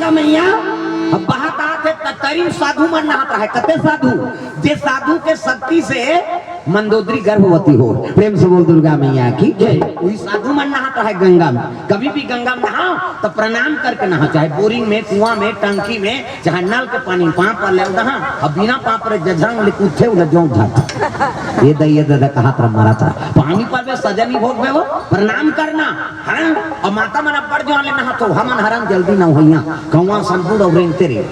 दुर्गा मैया अब बात आते तरीन साधु मन नहाता है कते साधु जे साधु के शक्ति से मंदोदरी गर्भवती हो। प्रेम से बोल दुर्गा मैया की जय। वही साधु मन नहाता है गंगा में। कभी भी गंगा में नहाओ तो प्रणाम करके नहा, चाहे बोरिंग में, कुआं में, टंकी में, चाहे नल के पानी पाँव पर ले नहा। अब बिना पाँव पर जजरंग लिख उठे उलझो झाटा ये दैया दादा कहा था मारा था पानी पर में सजनी भोग में वो प्रणाम करना है। और माता मन अब्बर जो आले नहा तो हमन हरन जल्दी ना होइया कौवा संपूर्ण और तेरे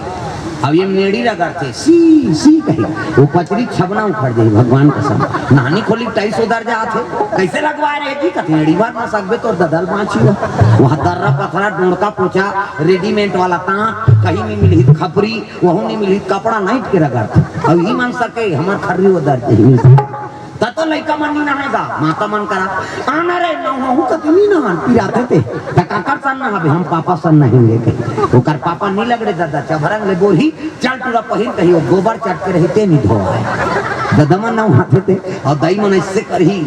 अब ये मेड़ी रगड़ते सी सी कही वो पचरी छबना उखड़ जाए भगवान कसम नहानी खोली 250 उधर जाते कैसे लगवाए रहे जी कथे मेड़ी बार ना सकबे तो ददल बाँची वहाँ दर्रा पथरा डोड़का पोछा रेडीमेड वाला ताँत कहीं नहीं मिली खपरी वहाँ नहीं मिली कपड़ा नहीं के रगड़ते अब ही मन सके हमार खर्री उधर तो लड़का मन नहीं नहाएगा माता मन करा आना रे नहू कतनी नहान पिराते थे काकर सन नहाबे हम पापा सन नहाएंगे कहीं ओकर पापा नहीं लग रे दादा चभरंग ले बोली चल पूरा पहिन कही गोबर चट के रहते नहीं धोए दादा मन नहाते थे और दई मन इससे करही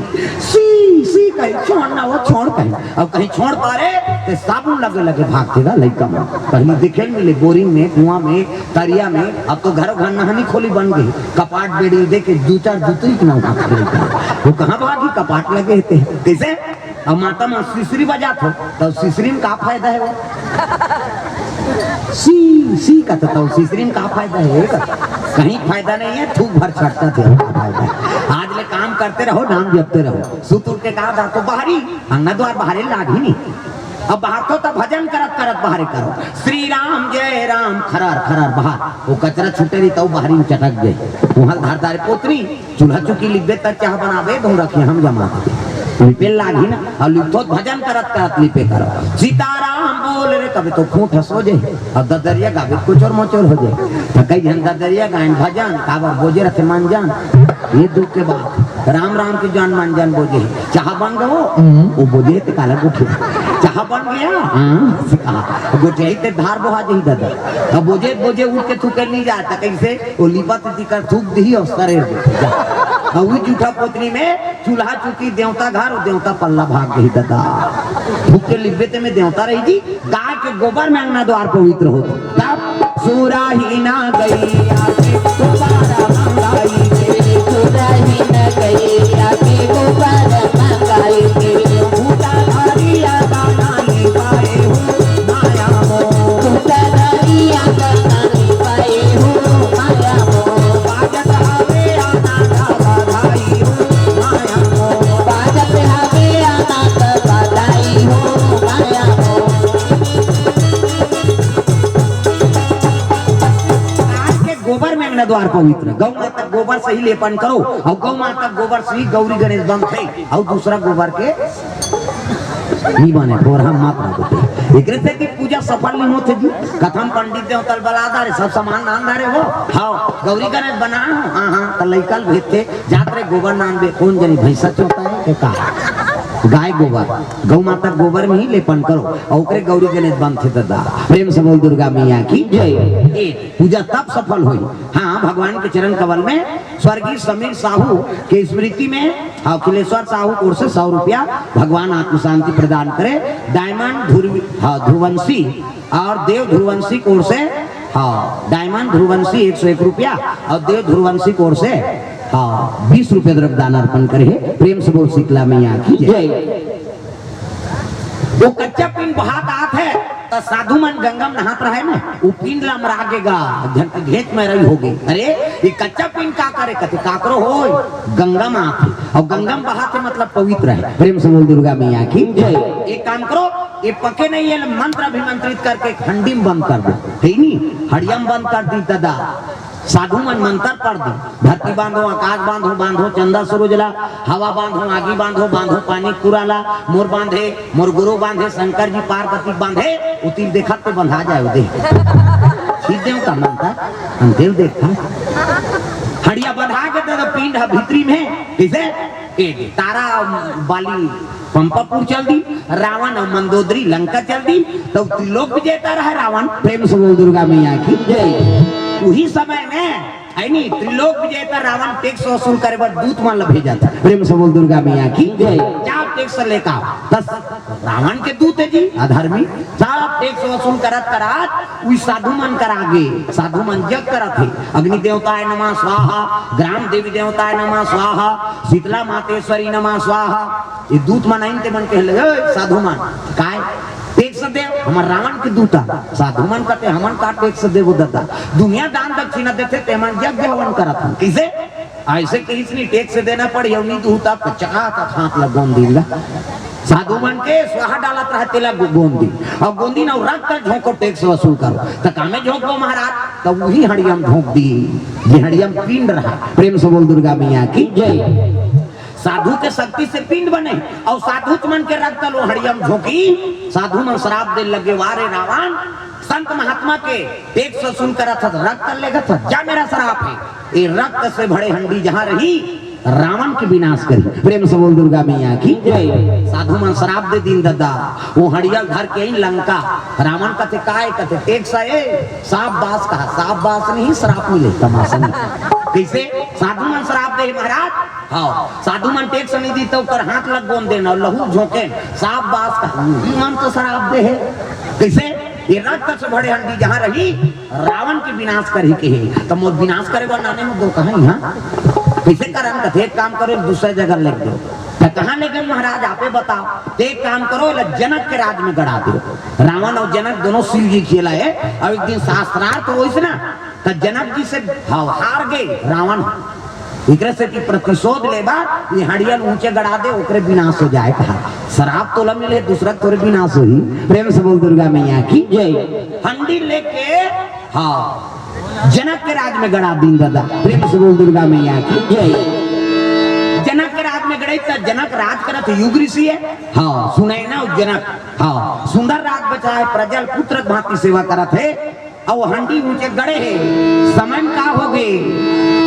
सी सी कहीं छोड़ना वो छोड़ कहीं अब कहीं छोड़ पारे तो साबुन लगे लगे भागतेगा लड़का मन कहीं दिखे मिले बोरिंग में कुआं में तरिया में। अब तो घर घर नहानी खोली बन गई कपाट बेड़ी दे के 2-4 जूते इतना वो कहाँ भागी कपाट लगे थे कैसे। अब माता में सिसरी बजा थो तो सिसरी में का फायदा है वो सी सी का तो सिसरी में का फायदा है कहीं फायदा नहीं है थूक भर छटता थे फायदा आज ले काम करते रहो नाम जपते रहो सुत उठ के कहा तो बाहरी अंगना द्वार बाहरी लाग ही नहीं। अब बाहर तो भजन करत करत बाहर करो श्री राम जय राम खरार खरार बाहर वो कचरा छूटे रही तो बाहरी में चटक गए वहां धारदार पोतरी चूल्हा चुकी लिख तक चाह बनावे दो रखे हम जमा लिपे लागी ना और लिखो भजन करत करत लिपे करो सीताराम बोल रे कभी तो खूंट हंसो जाए और ददरिया गावे कुचोर मोचोर हो जाए तो कई जन ददरिया गायन भजन काबर बोझे रखे मान जान ये दुख के बाद राम राम की जान मान जान बोझे चाह बन गो वो बोझे ते काला गुठे चाह बन गया गुठे ते धार बोहा जही दादा अब बोझे बोझे उठ के थूके नहीं जाता कैसे वो लिपत कर थूक दी और शरीर जूठा पोतनी में चूल्हा चुकी देवता घर और देवता पल्ला भाग गई दादा भूखे लिब्बे में देवता रही थी गाय के गोबर में अंगना द्वार पवित्र हो तब सूरा ही ना गई आके दोबारा मंगाई सूरा ही ना गई आके दोबारा मंगाई भूता हरिया गाना ले पाए हो माया मो भूता हरिया गाना ले पाए हो माया मो बाजत हवे आना बधाई हो माया मो बाजत हवे आना बधाई हो माया मो। गोबर में अंगना द्वार पवित्र गौ माता गोबर से ही लेपन करो और गौ माता गोबर से ही गौरी गणेश बन थे और दूसरा गोबर के नहीं बने बोरा माता एक से की पूजा सफल नहीं होती जी कथम पंडित देवता बलादार है सब सामान नांदारे हो हाँ गौरी गणेश बना हाँ हाँ तो लइकल भेजते जाते गोबर नाम बे कौन जनी भैंसा चोता है के का गाय गोबर गौ माता गोबर में ही लेपन करो और ओकरे गौरी गणेश बनते दादा। प्रेम से बोल दुर्गा मैया की जय। पूजा तब सफल हुई हाँ भगवान के चरण कमल में स्वर्गीय समीर साहू के स्मृति में अखिलेश्वर साहू कोर से 100 रुपया भगवान आत्म शांति प्रदान करे। डायमंड ध्रुवंशी और देव ध्रुवंशी कोर से डायमंड ध्रुवंशी 101 रुपया और देव ध्रुवंशी कोर से 20 रुपये द्रव्यदान अर्पण करे। प्रेम से बोल शीतला मैया की जय। वो कच्चा पिंड बहात आत है तो साधु मन गंगा में नहात रहे ना वो पिंड लमरागेगा घेच में रही होगी अरे ये कच्चा पिंड का करे कथे काकरो हो गंगा में आते और गंगा में बहाते मतलब पवित्र है। प्रेम से बोल दुर्गा मैया की जय। एक काम करो ये पके नहीं है मंत्र अभिमंत्रित करके खंडी में बंद कर दो है नहीं हड़ियम बंद कर दी दादा साधु मन मंत्र पढ़ दी धरती बांधो आकाश बांधो बांधो चंदा सूरजला हवा बांधो आगी बांधो बांधो पानी कुराला मोर बांधे मोर गुरु बांधे शंकर जी पार्वती बांधे उतील देखा तो बंधा जाए दे ठीक देव का मंत्र हम देव देखा हड़िया बंधा के तो पिंड भीतरी में कैसे तारा बाली पंपापुर चल दी रावण और मंदोदरी लंका चल दी तो त्रिलोक विजेता रहा रावण। प्रेम से बोल दुर्गा मैया की जय। उही समय में है नहीं त्रिलोक विजेता रावण टैक्स वसूल करे बर दूत मान भेजा था। प्रेम से बोल दुर्गा मैया की जय। क्या टैक्स लेका बस रावण के दूत है जी अधर्मी साहब टैक्स वसूल करत करात उई साधु मन कर आगे साधु मन जग करत है अग्नि देवताय नमः स्वाहा ग्राम देवी देवताय नमः स्वाहा शीतला मातेश्वरी नमः स्वाहा ये दूत मन आइन ते मन कहले साधु मन काय टैक्स दे हमर रावण के दूता साधु मन कहते हमन का टैक्स देबो दादा दुनिया दान दक्षिणा देते ते मन यज्ञ हवन करत कैसे ऐसे किसी नहीं टैक्स देना पड़े यौनी दूता चका का हाथ लगोन दिला साधु मन के स्वाहा डालत रहते ला गोंदी और गोंदी ना रख कर झोंको टैक्स वसूल करो तो कामे झोंको महाराज तो वही हड़ियम झोंक दी ये हड़ियम पिंड रहा। प्रेम से बोल दुर्गा मैया की जय। साधु के शक्ति से पिंड बने और साधु मन के रक्त लो हड़ियम झोंकी साधु मन शराब दे लगे वारे रावण संत महात्मा के टैक्स वसूल करा था रक्त लेगा था जा मेरा शराब है ये रक्त से भरे हंडी जहाँ रही रावण के विनाश करी। प्रेम से बोल दुर्गा मैया की जय। साधु मन शराब दे दिन दादा वो हड़ियल धर के ही लंका रावण कथे काय कथे टैक्स है साफ बास कहा साफ बास नहीं शराब मिले तमाशा कैसे साधु मन शराब दे महाराज हाँ साधु मन टैक्स नहीं दी तो पर हाथ लग गोन देना लहू झोंके साफ बास कहा मन तो शराब दे है कैसे ये रक्त से भरे हंडी जहाँ रही रावण के विनाश करे के है तो मोर विनाश करेगा नाने में दो कहा यहाँ कैसे करन कथे एक काम करो दूसरे जगह ले दो कहाँ ले गए महाराज आपे बताओ तो एक काम करो जनक के राज में गड़ा दो रावण और जनक दोनों शिव जी खेला है और एक दिन शास्त्रार्थ तो वही ना तो जनक जी से हार गए रावण एकरे से की प्रतिशोध लेबा ये हड़ियल ऊंचे गड़ा दे ओकरे विनाश हो जाए कहा शराब तोला मिले दूसरा तोरे विनाश होई। प्रेम से बोल दुर्गा मैया की जय। हंडी लेके हाँ जनक के राज में गड़ा दिन दादा। प्रेम से बोल दुर्गा मैया की जय। जनक के राज में गड़े तो जनक राज करत युग ऋषि है हाँ सुने ना जनक हाँ सुंदर राज बचा है प्रजल पुत्र भांति सेवा करत है और हंडी ऊंचे गड़े है समय का हो गए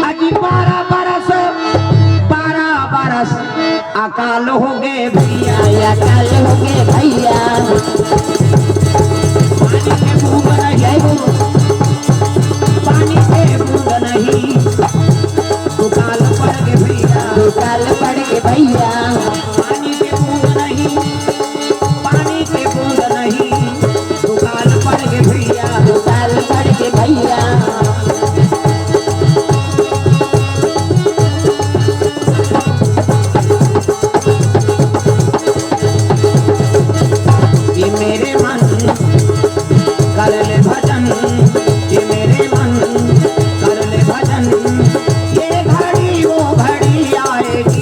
अजी 12 बरस अकाल हो गए भैया अकाल हो गए भैया पानी के बूंद नहीं पानी के बूंद नहीं दुकाल पड़ गए भैया दुकाल पड़ गए भैया पानी के बूंद नहीं पानी के बूंद नहीं दुकाल पड़ गए भैया दुकाल पड़ गए भैया।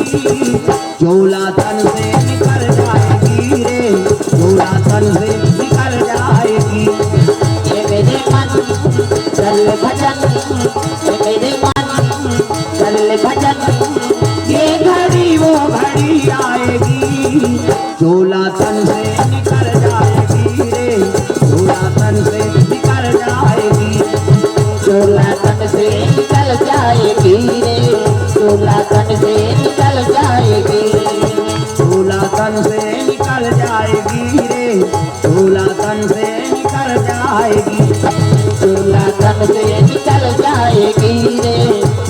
चोला तन से निकल जाएगी रे चोला तन से निकल जाएगी ये मेरे मन चल भजन ये मेरे मन चल भजन ये घड़ी वो घड़ी आएगी चोला तन से निकल जाएगी रे चोला तन से निकल जाएगी चोला तन से निकल जाएगी रे चोला तन से निकल जाएगी चोला तन से निकल जाएगी रे चोला तन से निकल जाएगी चोला तन से निकल जाएगी रे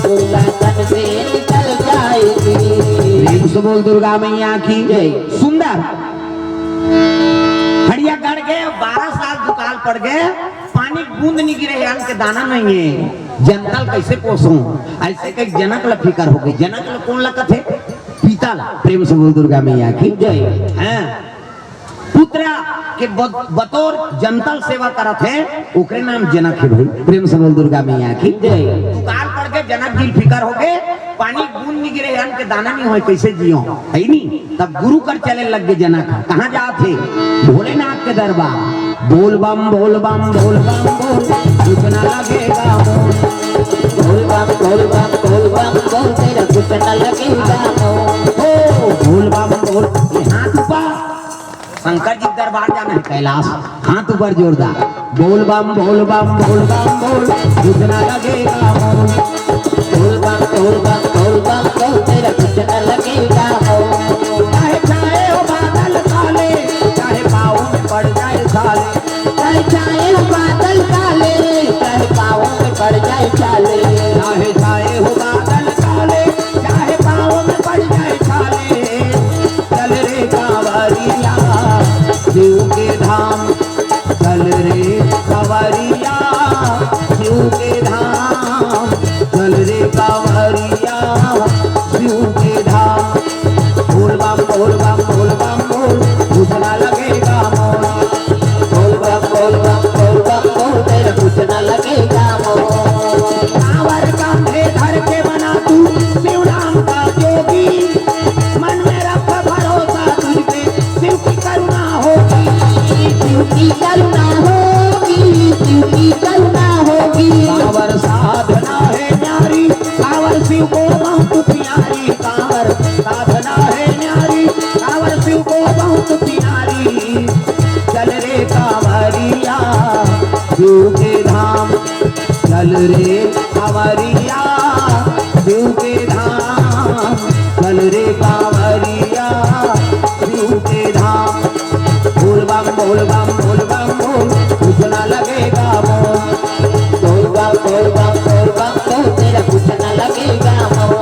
चोला तन से निकल जाएगी। बोल दुर्गा मैया की जय। सुंदर हड़िया गड़ गए 12 साल दुकाल पड़ गए पानी बूंद नहीं गिरे अन्न के दाना नहीं है जनतल कैसे पोसूं ऐसे कई जनक ला फिकर हो गई जनक ला कौन लगा थे पीता ला। प्रेम से बोल दुर्गा मैया की जय। हैं पुत्र के बतौर जनतल सेवा करत है ओकरे नाम जनक है भाई। प्रेम से बोल दुर्गा मैया की जय। दुकाल पड़ के जनक जी फिकर हो गए पानी बूंद नहीं गिरे अन्न के दाना नहीं हो कैसे जियो है नहीं तब गुरु कर चले लग गए जनक कहाँ जाते भोलेनाथ के दरबार बोल बम बोल बम बोल बम बोल कुछ न लगेगा बोल बम बोल बम बोल बम बोल तेरा कुछ न लगेगा ओ बोल बम बोल हाथ ऊपर शंकर जी दरबार जाना है कैलाश हाथ ऊपर जोरदार बोल बम बोल बम बोल बम बोल कुछ न लगेगा बोल बम बोल बम बोल बम बोल तेरा कुछ न लगेगा चाहे चाहे हो बादल काले चाहे पाँव में पड़ जाए साले चाहे चाहे हो बादल काले चाहे पाँव में पड़ जाए चाले चाहे न लगेगा मोह। कांवर कांधे धर के बना तू शिव नाम का जोगी, मन में रख भरोसा तुझ पे शिव की करुणा होगी। शिव की करुणा होगी, शिव की करुणा होगी। कांवर साधना है न्यारी, कांवर शिव को बहुत प्यारी, कांवर साधना है न्यारी, कांवर शिव को बहुत प्यारी। चल रे कांवरिया शिव के धाम, चल रे कांवरिया शिव के धाम, चल रे कांवरिया शिव के धाम। बोल बम बोल बम बोल बम बोल, कुछ न लगेगा मोह। बोल बम बोल बम बोल बम बोल, तेरा कुछ न लगेगा मोह।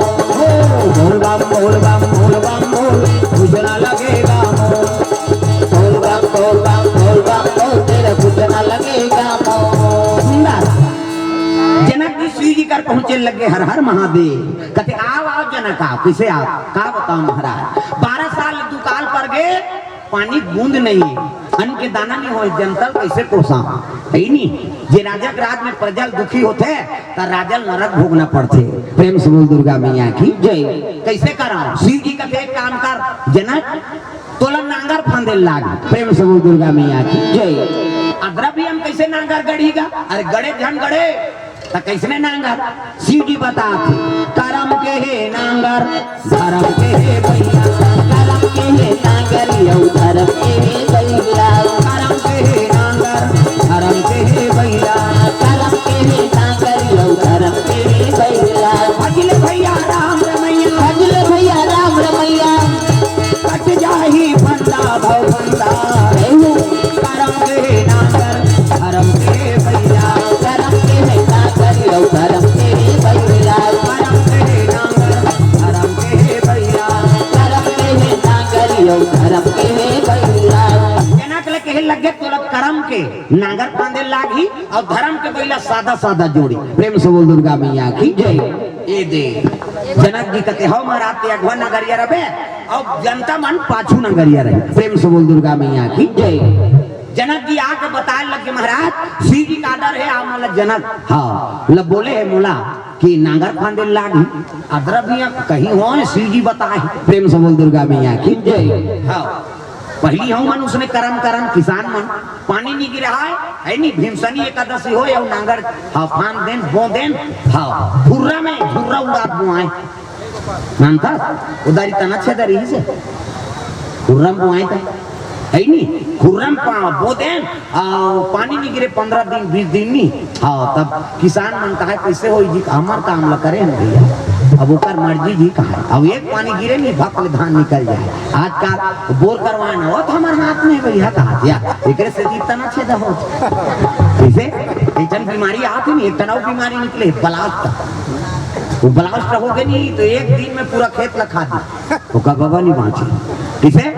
बोल बम बोल बम बोल बम बोल, कुछ न लगेगा मोह। बोल बम बोल बम बोल बम बोल, तेरा कुछ न लगेगा मोह। सुंदर जनक जी शिव जी कर पहुंचे लगे हर हर महादेव। कहते आओ आओ जनक आओ, किसे आओ का बताओ महाराज। 12 साल दुकाल पर गए, पानी बूंद नहीं, अन्न के दाना नहीं हो, जनतल कैसे कोसा है नहीं। जे राजा के राज में प्रजल दुखी होते तो राजल नरक भोगना पड़ते। प्रेम से बोल दुर्गा मैया की जय। कैसे कराओ शिव जी कहते एक काम कर जनक, तोला नांगर फांदे लाग। प्रेम से बोल दुर्गा मैया की जय। अदरा भी हम कैसे नांगर गढ़ीगा, अरे गड़े झन गड़े तो कैसने नांगर। शिव जी बताते करम के हे नांगर, धर्म के हे भैया, करम के हे नांगर यौ धर्म के हे भैया। करम के हे नांगर, धर्म के हे भैया, करम के हे नांगर यौ धर्म के हे भैया। भजले भैया राम रमैया, भजले भैया राम रमैया, कट जाही फंदा भव फंदा। करम के हे नांगर, धर्म के हे भैया, करम के हे नांगर यौ धर्म के हे भैया। करम के हे नांगर, धर्म के हे भैया, करम के हे नांगर यौ धर्म के हे भैया। जनक ले कहे लगे तोला करम के नांगर फांदे लागी और धर्म के बैला सादा सादा जोड़ी। प्रेम से बोल दुर्गा मैया की जय। ए दे जनक जी कहते हो महाराज ते अगवा नगरिया रहे और जनता मन पाछू नगरिया रहे। प्रेम से बोल दुर्गा मैया की जय। जनक जी आके बताए लगे महाराज शिव जी का आदर है आ मला जनक। हाँ लब बोले है मोला कि नांगर फांदे लागी अदर भी कहीं हो शिव जी बताए। प्रेम से बोल दुर्गा मैया की जय। हाँ पहली हूँ मन उसने करम करम किसान मन पानी नहीं गिरा है नहीं भीमसनी एकादशी हो या नांगर हाँ फान देन बो देन हाँ फुर्रा में फुर्रा उड़ा बुआए मानता उदारी तना छे दरी से फुर्रा बुआए था है नहीं खुर्रम बो देन पानी नहीं गिरे 15 दिन 20 दिन नहीं हाँ तब किसान मन कहा कैसे हो जी हमार काम ला करे हम भैया अब ओकर मर्जी जी कहा अब एक पानी गिरे नहीं भकल धान निकल जाए आज का बोर करवाना हो तो हमारे हाथ में भैया कहा या एकरे से इतना छेदा हो कैसे इतन बीमारी आती नहीं तनाव बीमारी निकले ब्लास्ट वो ब्लास्ट रहोगे नहीं तो एक दिन में पूरा खेत लखा दी तो का बाबा नहीं बाँचे किसे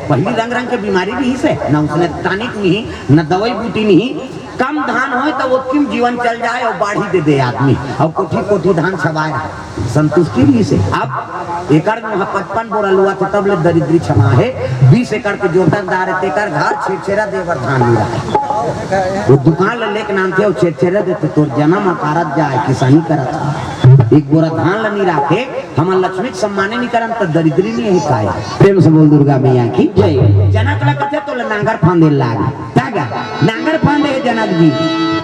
पहली रंग रंग के बीमारी भी ही से न उसने तानिक नहीं न दवाई बूटी नहीं कम धान हो तो वो किम जीवन चल जाए और बाढ़ी दे दे आदमी और कोठी कोठी धान छवाए संतुष्टि भी से अब एकड़ में 55 बोरा लुआ थे तब ले दरिद्री क्षमा है 20 एकड़ के जोतनदार है तेकर घर छेछेरा देवर धान मिला है वो दुकान ले लेके नाम थे और छेछेरा देते तो जन्म अकारत जाए किसानी करत एक बोरा धान ला नहीं रखे हमार लक्ष्मी के सम्माने नहीं करम तो दरिद्री नहीं है काय। प्रेम से बोल दुर्गा मैया की जय। जनक ला कथे तो नांगर फांदे लागे तागा नांगर फांदे जनक जी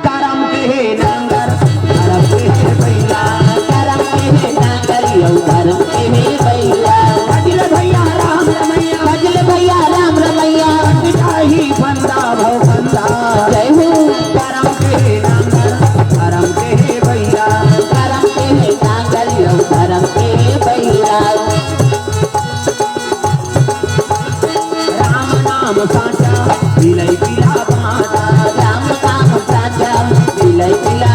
करम के हे नांगर करम के हे भैया करम के हे नांगर यौ धर्म के हे भैया। भजले भैया राम रमैया भजले भैया राम रमैया जाही फंदा भव फंदा जय हो। करम के हे नांगर करम के हे भैया करम के हे नांगर यौ धर्म के हे भैया। राम नाम साचा विलय पिला बाता राम नाम साचा विलय पिला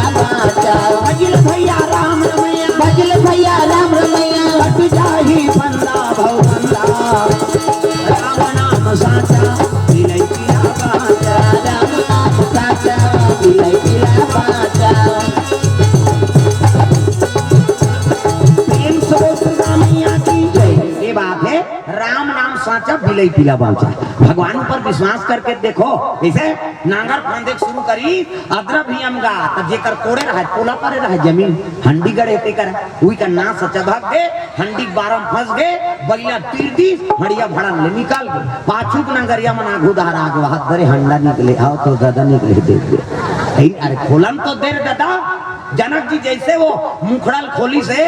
बाँचा बिलई पीला बाँचा। भगवान पर विश्वास करके देखो, जैसे नांगर फांदे शुरू करी अदरा भी अमगा तो जेकर कोड़े रहा पोला परे रहा जमीन हंडी गड़े ते कर हुई का ना सचा भाग गए हंडी बारम फंस गए बैला तीर दी हड़िया भड़न ले निकाल गए पाछू के नगरिया में आगू धारा आगे हाथ धरे हंडा निकले आओ तो दादा निकले देख गए। अरे खोलन तो देर दादा जनक जी जैसे वो मुखड़ल खोली से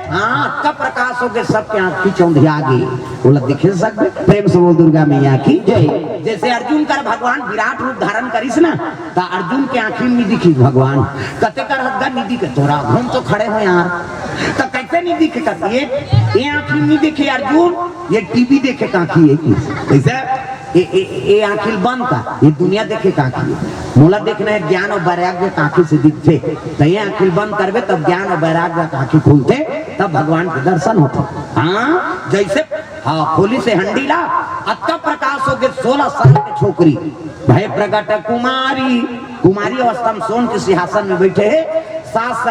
हाँ का प्रकाश हो गए सबके आंख की चौंधिया गई बोला दिखे सकते। प्रेम से बोल दुर्गा मैया की जय। जैसे अर्जुन कर भगवान विराट रूप धारण करिस ना तो अर्जुन के आंखी में दिखी भगवान कते कर हद्दा नहीं दिखे तोरा घूम तो खड़े हो यार तो कैसे नहीं दिखे कहती ये आंखी नहीं दिखे अर्जुन ये टीवी देखे कांखी है कैसे ये आंखिल बंद का ये दुनिया देखे कांखी मोला देखना है ज्ञान और वैराग्य कांखी से दिखते तो ये आंखिल बंद करवे तब ज्ञान और वैराग्य कांखी खुलते तब भगवान के दर्शन होते। हाँ जैसे हाँ खोली से हंडी ला अत्ता प्रकाश हो गए 16 साल के छोकरी भय प्रगट कुमारी कुमारी अवस्था में सोन के सिंहासन में बैठे है सास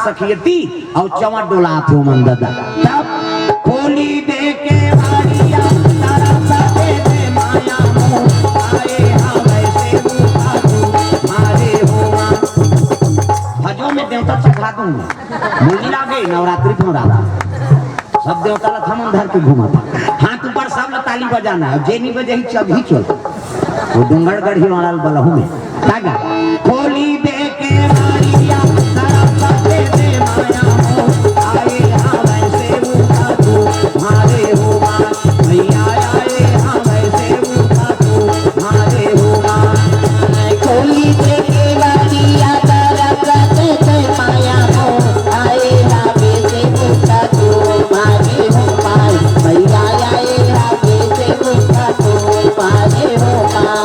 सखियती और चवा डोला थे मन दादा तब खोली दे के देवता चखा दूंगा मुझे लागे नवरात्रि क्यों डाला सब देवता ला थमन धर के घुमा हाथ ऊपर सब ला ताली बजाना है जे नहीं बजे ही चल वो डूंगरगढ़ ही वाला बलहू में तागा खोली दे के मारिया सरस्वती दे माया हो आए हां वैसे उठा तू मारे हो मां भैया आए हां वैसे उठा तू मारे हो मां खोली दे के मारिया सरस्वती दे माया हो आए हां वैसे उठा तू मारे हो मां भैया आए हां वैसे उठा तू मारे हो मां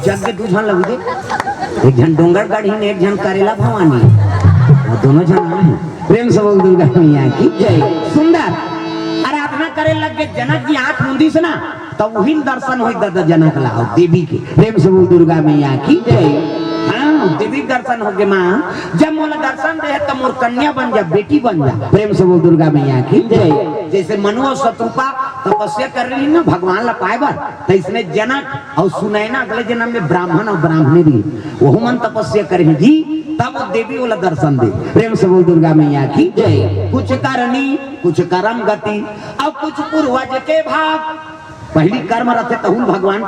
जग के दूसरा लग दे एक जन डोंगरगढ़ ही एक जन करेला भवानी वो दोनों जन हैं। प्रेम से बोल दुर्गा मैया की जय। सुंदर आराधना करे लग गए जनक जी आंख मुंदी से ना तो वही दर्शन हुई दादा जनक लाओ देवी के। प्रेम से बोल दुर्गा मैया की जय। हाँ देवी दर्शन हो गए माँ जब मोला दर्शन दे तो मोर कन्या बन जा बेटी बन जा। प्रेम से बोल दुर्गा मैया की जय। जैसे मनु और शत्रुपा तपस्या कर रही ना भगवान ला पाए बार तो इसने जनक और सुनैना अगले जन्म में ब्राह्मण और ब्राह्मणी भी वो मन तपस्या करें जी तब वो देवी वाला दर्शन दे। प्रेम से बोल दुर्गा मैया की जय। कुछ करनी कुछ कर्म गति और कुछ पूर्वज के भाग पहली कर्म रखे तहुल भगवान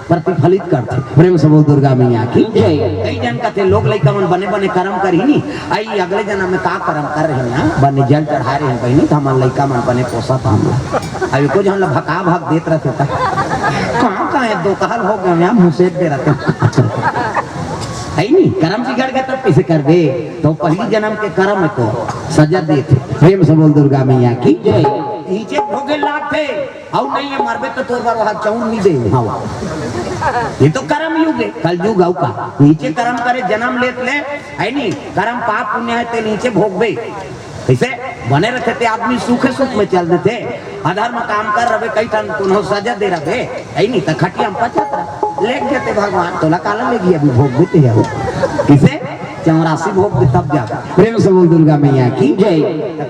प्रतिफलित करते। प्रेम से बोल दुर्गा मैया की जय। कई जन कहते लोग लइका मन बने बने कर्म करी नी आई अगले जन्म में का कर्म कर रहे हैं बने जल चढ़ा रहे हैं बहनी तो हमारे लइका मन बने पोसा था हम अभी कुछ हम लोग भका भाग देते रहते था कहाँ है दो कहल हो गए हम मुँह दे रहते है नहीं कर्म बिगड़ गए तब कैसे कर दे तो पहली जन्म के कर्म को सजा देते। प्रेम से बोल दुर्गा मैया की जय। नीचे भोगे लाते और नहीं है मरबे तो तोर बार वहां चौन नहीं दे हवा ये तो कर्म युग है कल युग आउ का नीचे कर्म करे जन्म लेत ले है नहीं कर्म पाप पुण्य है ते नीचे भोगबे कैसे बने रहते थे आदमी सुखे सुख में चल देते अधर्म काम कर रहे कई टन तुन्हों सजा दे रहे है नहीं तो खटिया में पचत लेट जाते भगवान तोला काला लेगी अभी भोग देते हैं किसे 84 भोग दे तब जा। प्रेम से बोल दुर्गा मैया की जय।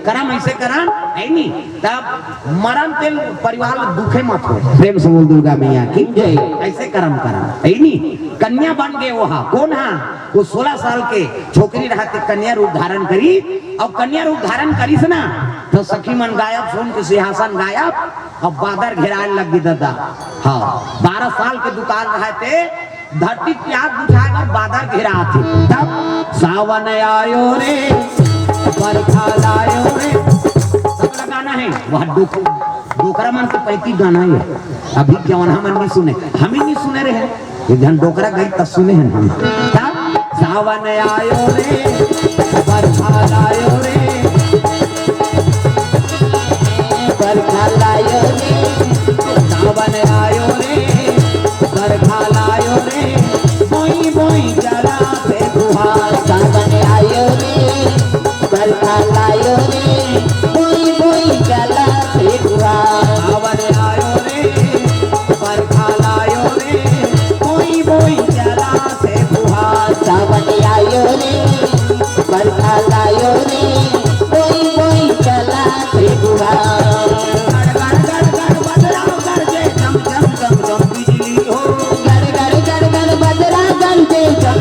कर्म ऐसे करन है नहीं तब मरण तेल परिवार दुखे मत हो। प्रेम से बोल दुर्गा मैया की जय। ऐसे कर्म करन है नहीं कन्या बन गए वहाँ कौन है वो 16 साल के छोकरी रहते कन्या रूप धारण करी और कन्या रूप धारण करी से ना तो सखी मन गायब सोन के सिंहासन गायब और बादर घेराए लग गई दादा। हाँ 12 साल के दुकान रहते धरती प्याज बुझाकर बादल घेरा थे तब सावन आयो रे बरखा लायो रे सब गाना है वह डोकरा मन के 35 गाना है अभी जवान हम नहीं सुने हम ही नहीं सुने रहे ये जन डोकरा गई तब सुने हैं हम तब सावन आयो रे बरखा लायो रे बरखा लायो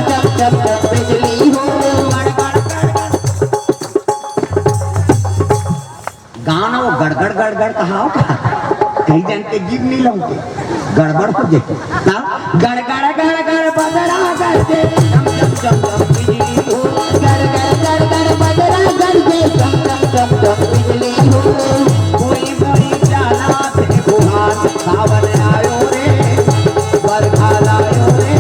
चम चम चम बिजली हो। गाना वो गड़गड़ गड़गड़ कहा होगा, कहीं जान के जीव नहीं लौटे, गड़बड़ हो जाए ना। गड़गड़ गड़गड़ बदरा करते चम चम चम चम बिजली हो। गड़गड़ गड़गड़ बदरा गरजे चम चम चम चम बिजली हो। कोई कोई जाना थे फुहार, सावन आयो रे बरखा लायो रे।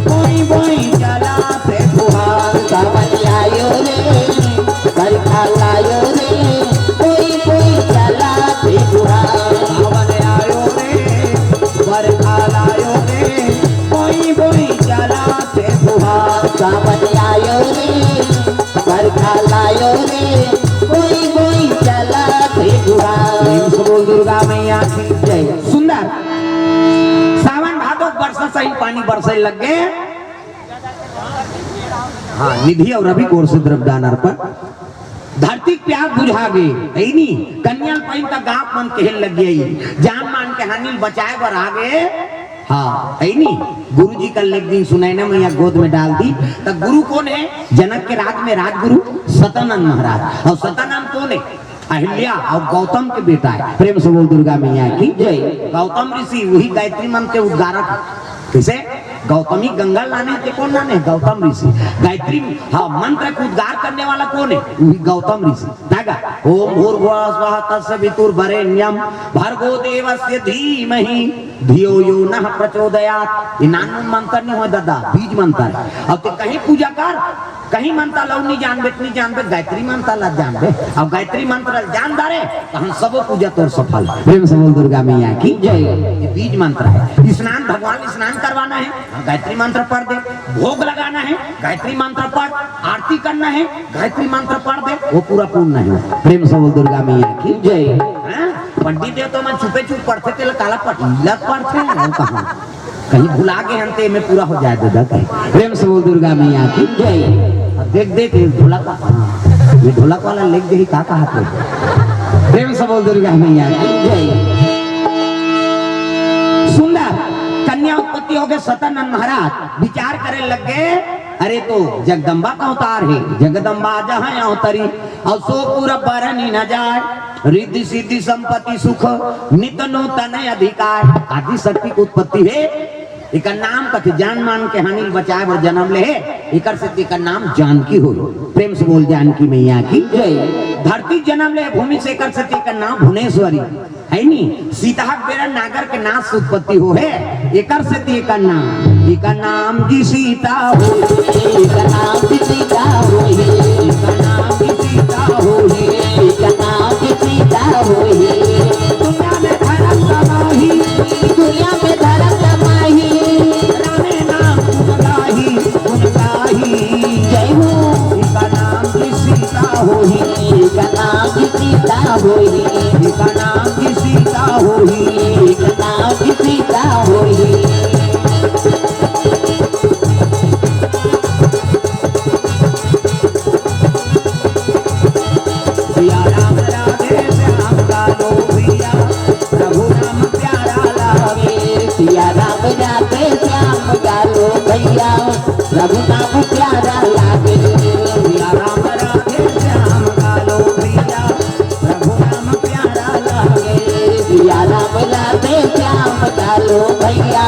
कोई कोई जाना थे फुहार, सावन आयो रे बरखा लायो रे। कोई कोई चला थे फुहार, सावन आयो रे बरखा लायो रे। कोई कोई जाना थे फुहार, सावन आयो रे बरखा लायो रे। कोई कोई चला थे फुहार। प्रेम से बोल दुर्गा मैया की जय। सुंदर सावन भादो बरसा सही पानी बरसे लग गए। हाँ, निधि और रवि कोर से द्रव्यदान अर्पण। धरती प्यास बुझा गई है नी, कन्या पाइन का गांव मन कहन लग गई, जान मान के हानि बचाए बर आ गए। हाँ है नी, गुरु जी कल एक दिन सुनाई ना मैया गोद में डाल दी। तो गुरु कौन है? जनक के राज में राजगुरु सतानंद महाराज। और सतानंद कौन है? अहिल्या और गौतम के बेटा है। प्रेम से बोल दुर्गा मैया की जय। गौतम ऋषि वही गायत्री मंत्र के उद्गारक। किसे? गौतमी गंगा लाने थे, कौन लाने? गौतम ऋषि। गायत्री हाँ मंत्र का उद्गार करने वाला कौन है? वही गौतम ऋषि। दागा ओम भूर्भुवः स्वः तत्सवितुर्वरेण्यं भर्गो देवस्य धीमहि धियो यो नः प्रचोदयात्। ये नाम मंत्र नहीं हो दादा, बीज मंत्र है। अब तो कहीं पूजा कर, कहीं मंत्र लो नहीं जान बेटनी जान बे, गायत्री मंत्र ला जान बे। अब गायत्री मंत्र जान दारे तो हम सब पूजा तोर सफल। प्रेम से बोल दुर्गा मैया की जय। ये बीज मंत्र है। स्नान भगवान स्नान करवाना है, गायत्री मंत्र पढ़ दे। भोग लगाना है, गायत्री मंत्र पढ़। आरती करना है, गायत्री मंत्र पढ़ दे, वो पूरा पूर्ण है। प्रेम से बोल दुर्गा मैया की जय। पंडित देव तो मैं छुपे छुप पढ़ते थे, काला पढ़ते हैं कहाँ, कहीं भुला गए हम ते में पूरा हो जाए दादा कहीं। प्रेम से बोल दुर्गा मैया की जय। देख देख ये ढोलक, ये ढोलक वाला लिख दे ही का कहा थे। प्रेम से बोल दुर्गा मैया की जय। सुंदर कन्या उत्पत्ति हो गए। सतानंद महाराज विचार करे लग गए, अरे तो जगदम्बा का अवतार है, जगदम्बा जहाँ अवतरी और सो पूरा बरनी न जाए। रिद्धि सिद्धि संपत्ति सुख नित नूतन अधिकार। आदि शक्ति की उत्पत्ति है। एक नाम कथे जान मान के हानि बचाए और जन्म ले, एक से का नाम जानकी हो। प्रेम से बोल जानकी मैया की जय। धरती जन्म ले भूमि से कर सती का नाम भुवनेश्वरी है नी। सीता बेरा नागर के नाम से उत्पत्ति हो है। एक से का नाम जी सीता हो, एक नाम की सीता होई, एक नाम जी सीता हो। एक नाम की सीता होई। दुनिया में धर्म समाही, दुनिया में धर्म समाही। रामे नाम गुण गाही जय हो। एक नाम जी सीता होही, एक नाम की सीता होई, एक नाम जी सीता होही। एक नाम की सीता होई। सिया राम राधे श्याम गालो भैया, प्रभु नाम प्यारा लागे। सिया राम राधे श्याम गालो भैया, प्रभु नाम प्यारा लागे। सिया राम राधे श्याम गालो भैया, प्रभु नाम प्यारा लागे। सिया राम राधे श्याम गालो भैया,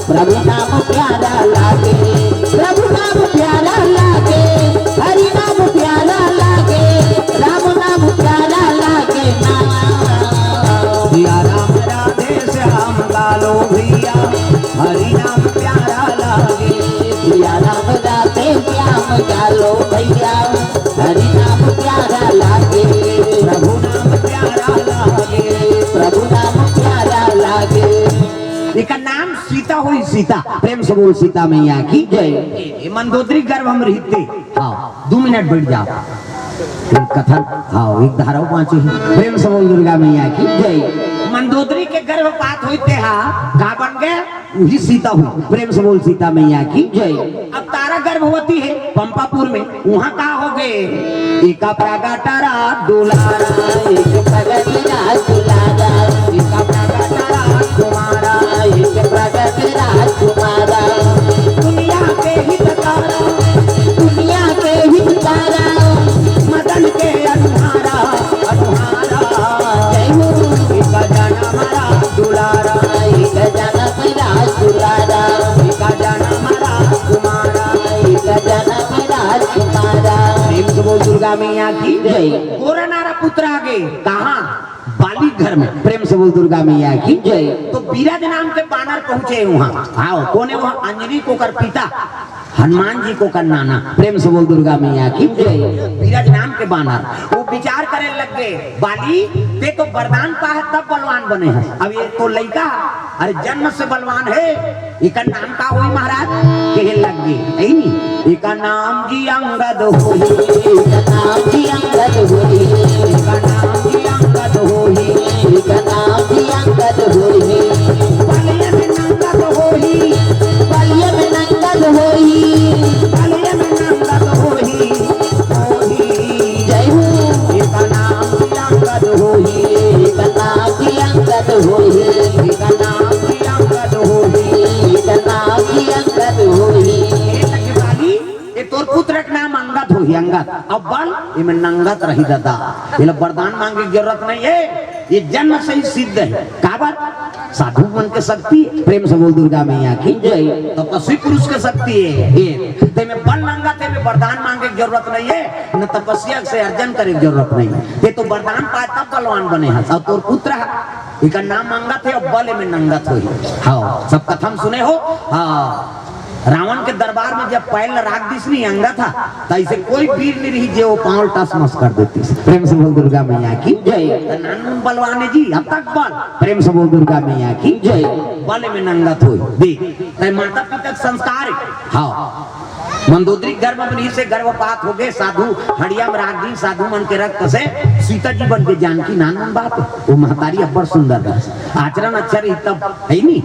प्रभु नाम प्यारा लागे। प्रभु नाम प्यारा लागे, हरि नाम प्यारा लागे, राम नाम प्यारा लागे ना। सिया राम राधे श्याम गालो भैया, हरि नाम प्यारा लागे। सिया राम राधे श्याम गालो भैया, हरि नाम प्यारा लागे। प्रभु नाम प्यारा लागे। प्रभु नाम प्यारा लागे। एक नाम सीता हुई सीता। प्रेम से बोल सीता मैया की जय। मंदोदरी गर्भ हम रहते। हाँ 2 मिनट बैठ जाओ। एक कथन हाँ एक धारा पांच ही। प्रेम से बोल दुर्गा मैया की जय। मंदोदरी के गर्भपात होते हाँ कहा बन गए? वही सीता हुई। प्रेम से बोल सीता मैया की जय। अब तारा गर्भवती है पंपापुर में, वहाँ कहा हो गए? एका प्रागाटारा दुलारा, एक प्रगट राजकुमारा, एका प्रागाटारा कुमारा, एक प्रगट राजकुमारा। दुनिया के हितकारा, बोल दुर्गा मैया की जय। गोरा नारा पुत्र आगे कहाँ बाली घर में, प्रेम से बोल दुर्गा मैया की जय। तो बीराज नाम के बानर पहुंचे वहाँ। आओ कौन है वह? अंजनी को कर पिता, हनुमान जी को कर नाना, प्रेम से बोल दुर्गा मैया की जय। बीराज नाम के बानर वो विचार करे लग गए, बाली ते तो वरदान पा है तब बलवान बने हैं, अब ये तो लड़का अरे जन्म से बलवान है, इका नाम का हुई महाराज कहे लग गए, नहीं इका नाम जी अंगद होई, इका नाम जी अंगद होई, इका नाम जी अंगद होई, इका नाम जी अंगद होई, बलिया में नंगद होई, बलिया में नंगद होई, बलिया में नंगद होई, होई जय हो। इका नाम जी अंगद होई, इका नाम जी अंगद होई, इका नाम जी अंगद होई। इका नाम जी अंगद होई। ये तोर पुत्र के नाम अंगद होई, अंगद अब बल इमे नंगत रही दादा, ये वरदान मांगे की जरूरत नहीं है, ये जन्म से ही सिद्ध है। काबर साधु मन के शक्ति, प्रेम से बोल दुर्गा मैया की जय। तपस्वी पुरुष के शक्ति है ये, ते में बल नंगत है, में वरदान मांगे की जरूरत नहीं है, न तपस्या से अर्जन करे की जरूरत नहीं है, ये तो वरदान पाए तब बलवान बने हैं। और तोर पुत्र है, इका नाम अंगत है और बल में नंगत हुई। हाँ सब कथम सुने हो। हाँ रावण के दरबार में जब पैल राग दिसनी अंगा था, तो ऐसे कोई वीर नहीं रही जो पांव टस मस कर देती। प्रेम से बोल दुर्गा मैया की जय। नानू बलवाने जी अब तक बल, प्रेम से बोल दुर्गा मैया की जय। बल में नंगत हुई देख, माता पिता संस्कार है। हाँ मंदोदरी गर्भ बनी से गर्भपात हो गए, साधु हड़िया में राग दी, साधु मन के रक्त से सीता जी बन के जानकी नानन बात है। वो महतारी अब्बर सुंदर आचरण अच्छा रही तब है नहीं,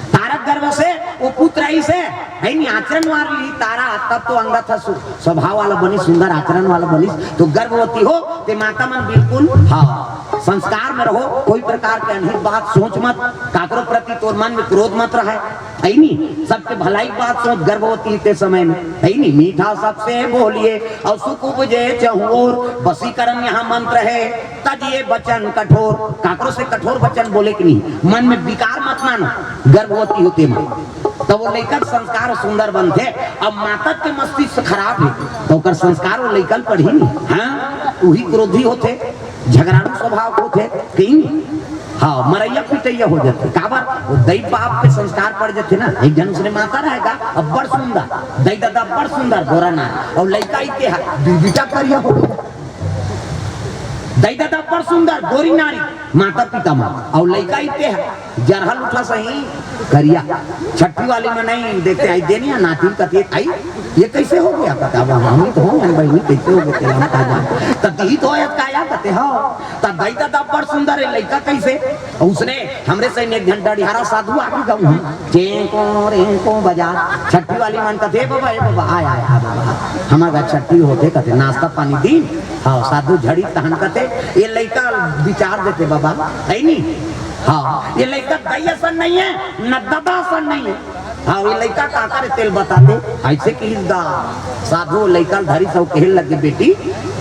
तारक गर्भ से वो पुत्र ही से है नहीं, आचरण वाली तारा तब तो अंगा था स्वभाव वाला बनी, सुंदर आचरण वाला बनी, तो गर्भवती हो ते माता मन बिल्कुल हाँ संस्कार में रहो, कोई प्रकार के अनहित बात सोच मत, काकरो प्रति तोर मन में क्रोध मत रहे है नहीं, सबके भलाई बात सोच गर्भवती के समय में है नहीं, मीठा सबसे बोलिए और सुख उपजे चहुओर, वशीकरण यहाँ मंत्र है, तजिए वचन कठोर, काकरो से कठोर वचन बोले कि नहीं, मन में विकार मत मानो, गर्भवती होते में तो वो लेकर संस्कार सुंदर बनते। अब माता के मस्तिष्क खराब है तो कर संस्कार वो लेकर पढ़ी नहीं, हाँ वही क्रोधी होते, झगड़ालू स्वभाव होते कहीं, हाँ मरैया पिटैया हो जाते, काबर वो दई बाप के संस्कार पड़ जाते ना। एक जन उसने माता रहेगा अब बड़ सुंदर, दई दादा बड़ सुंदर गोरा ना, और लड़का इतिहास बेटा करिया हो, दई दादा बड़ सुंदर गोरी नारी माता पिता माँ, और लड़का इतिहास जरहल उठा सही करिया। छठी वाली में नहीं देखते आई देनी है नाती कती आई ये कैसे हो गया, कहता हम तो हो बहनी कैसे हो गए हम का जान तती तो काया कहते हो, तब दई दादा बड़ सुंदर है लड़का कैसे, उसने हमरे से 1 घंटा डिहारा साधु आके गाऊं चेंको रेंको बाजार, छठी वाली मन कहते बाबा ए बाबा आय आय आ बाबा हमारा छठी होते कहते नाश्ता पानी दी, हाँ साधु झड़ी तहन कहते ये लड़का विचार देते बाबा है नहीं, हाँ ये लड़का दयासन नहीं है न दबासन नहीं है, हाँ ये लड़का काकर तेल बताते ऐसे कि साधु लड़का धरी सब कहने लगे बेटी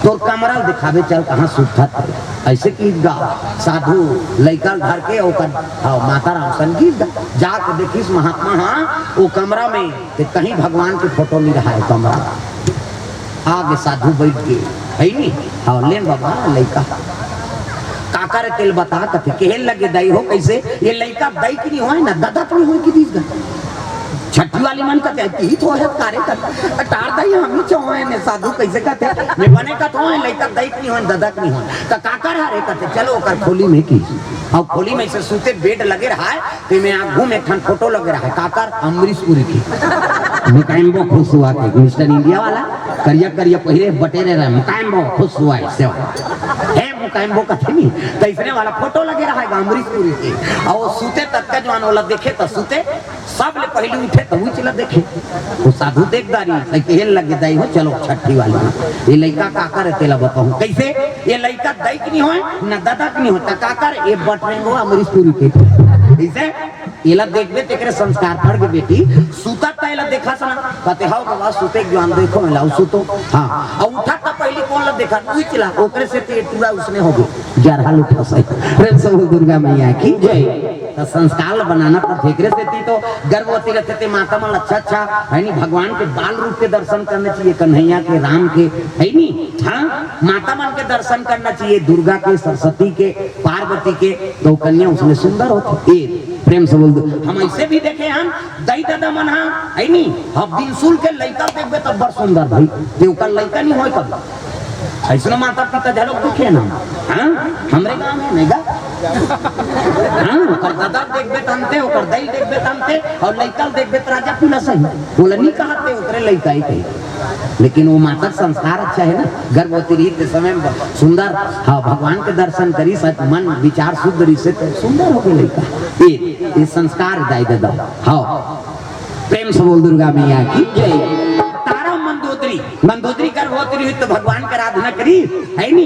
तो कमरा दिखावे चल कहाँ सूखा ऐसे कि साधु लड़का धर के हाँ माता राम संगीत जाकर देखिस महात्मा, हाँ वो कमरा में कहीं भगवान की फोटो नहीं रहा है, कमरा आगे साधु बैठ गए है नहीं, हाँ लेन बाबा लड़का काकर तेल बता कथे कहने लगे दई हो कैसे, ये लड़का दई की नहीं हो ना दादा की नहीं हो कि दीस छठी वाली मन कहते ही तो है कार्य कर टार दई हम ही चाहे ने साधु कैसे कहते मैं बने का तो है लड़का दई की नहीं हो दादा की नहीं हो का काकर हरे कहते चलो कर खोली में की, और खोली में से सूते बेड लगे रहा है तो मैं आंखों में ठन फोटो लगे रहा है, काकर अमरीश पुरी की मुकाइम्बो खुश हुआ के मिस्टर इंडिया वाला करिया करिया पहले बटेरे रहे मुकाइम्बो खुश हुआ है सेवा है मुकाइम्बो कहते नहीं, तीसरे वाला फोटो लगे रहा है अमरीश पुरी की, और वो सूते तक का जवान वाला देखे तो सूते सब ले पहले उठे तो वो चला देखे, वो साधु देखदारी कहने लगे दई हो चलो छठी वाली ये लड़का काकर है तेला बताऊं कैसे, ये लड़का दई की नहीं हो न दादा की नहीं होता काकर ये बटरेंगो अमरीश पुरी के ऐसे एला देखबे तेकरे संस्कार पड़ के बेटी सूता तैला देखा सना कहते हां बाबा सूते ज्ञान देखो मिलाओ सूतो, हाँ और उठा था पहली कौन ला देखा तू चला ओकरे से ते पूरा उसने हो गई ग्यारह लुट फसाई। प्रेम से बोल दुर्गा मैया की जय। तो संस्कार बनाना पर ठेकरे से थी तो गर्भवती रहते थे माता मन अच्छा है नी भगवान के बाल रूप के दर्शन करने चाहिए, कन्हैया के राम के है नी। हाँ माता मन के दर्शन करना चाहिए, दुर्गा के सरस्वती के पार्वती के, तो कन्या उसमें सुंदर होती। प्रेम से बोल दो हम ऐसे भी देखे हम दई दादा मन है नी अब दिन सुल के लड़का देखबे तब बड़ सुंदर भाई देवका लड़का नहीं हो कब ऐसा माता पिता झलक दिखे ना। हाँ हमरे गांव में नहीं गा हाँ ओकर दादा देखबे तमते ओकर दई देखबे तमते और लड़का देखबे त राजा पीला सही बोला नहीं कहते ओकरे लड़का ही कही, लेकिन वो माता संस्कार अच्छा है ना। गर्भवती रही के समय में सुंदर हाँ भगवान के दर्शन करी सच मन विचार शुद्ध रही से तो सुंदर हो गए लड़का। ये संस्कार दाई दादा हाँ। प्रेम से बोल दुर्गा मैया की जय। मंदोदरी गर्भवती हुई तो भगवान की आराधना करी है नी।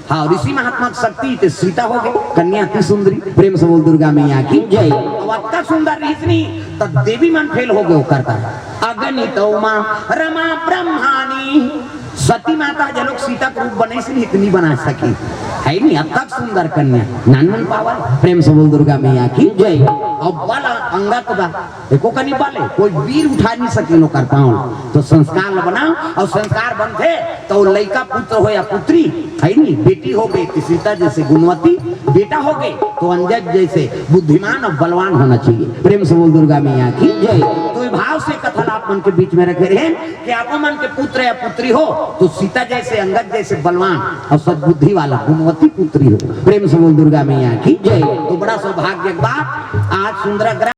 हाँ ऋषि महात्मा शक्ति तो सीता हो गई कन्या अति सुंदरी। प्रेम से बोल दुर्गा मैया की जय। अब अत्ता सुंदर ऋषि तब देवी मन फेल हो गए करता अगणित उमा रमा ब्रह्मानी सती माता जलोक सीता के रूप बने से इतनी बना सकी है नी अब तक सुंदर कन्या नानमन पावन। प्रेम से बोल दुर्गा मैया की जय। अब वाला अंगा तो बा एको कनी बाले कोई वीर उठा नहीं सके नो कर पाओ तो संस्कार बनाओ और संस्कार बनते तो लड़का पुत्र हो या पुत्री है नी। बेटी हो गई तो सीता जैसे गुणवती, बेटा हो गए तो अंजद जैसे बुद्धिमान और बलवान होना चाहिए। प्रेम से बोल दुर्गा मैया की जय। तो भाव से कथन आप मन के बीच में रखे रहे कि आप मन के पुत्र या पुत्री हो तो सीता जैसे अंगद जैसे बलवान और सद्बुद्धि वाला गुणवती पुत्री हो। प्रेम से बोल दुर्गा मैया की जय। तो बड़ा सौभाग्य बात आज सुंदर